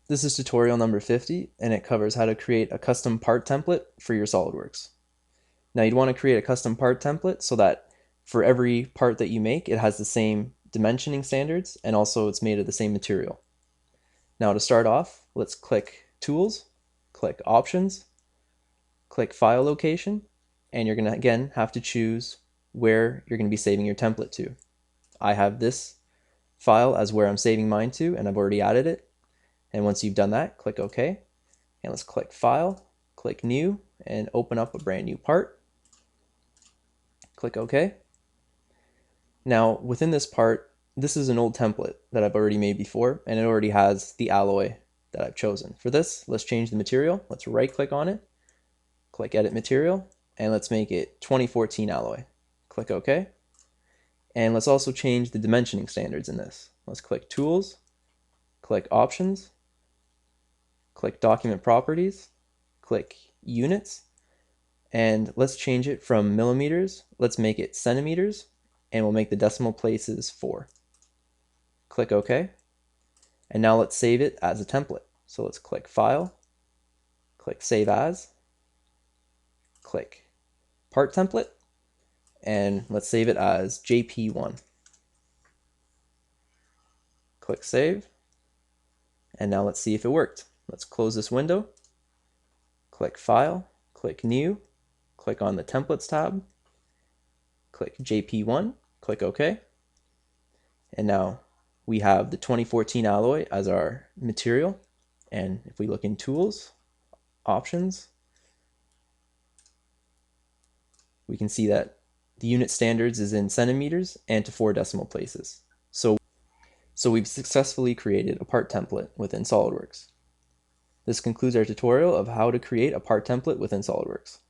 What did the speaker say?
This is tutorial number 50, and it covers how to create a custom part template for your SOLIDWORks. Now you'd want to create a custom part template so that for every part that you make, it has the same dimensioning standards and also it's made of the same material. Now to start off, let's click Tools, click Options, click File Location, and you're going to again have to choose where you're going to be saving your template to. I have this file as where I'm saving mine to, and I've already added it. And once you've done that, click OK. And let's click File, click New, and open up a brand new part. Click OK. Now, within this part, this is an old template that I've already made before, and it already has the alloy that I've chosen. For this, let's change the material. Let's right-click on it, click Edit Material, and let's make it 2014 alloy. Click OK. And let's also change the dimensioning standards in this. Let's click Tools, click Options, click Document Properties, click Units, and let's change it from millimeters. Let's make it centimeters, and we'll make the decimal places 4. Click OK. And now let's save it as a template. So let's click File, click Save As, click Part Template, and let's save it as JP1. Click Save, and now let's see if it worked. Let's close this window, click File, click New, click on the Templates tab, click JP1, click OK, and now we have the 2014 alloy as our material. And if we look in Tools, Options, we can see that the unit standards is in centimeters and to 4 decimal places. So we've successfully created a part template within SOLIDWORKS. This concludes our tutorial of how to create a part template within SOLIDWORKS.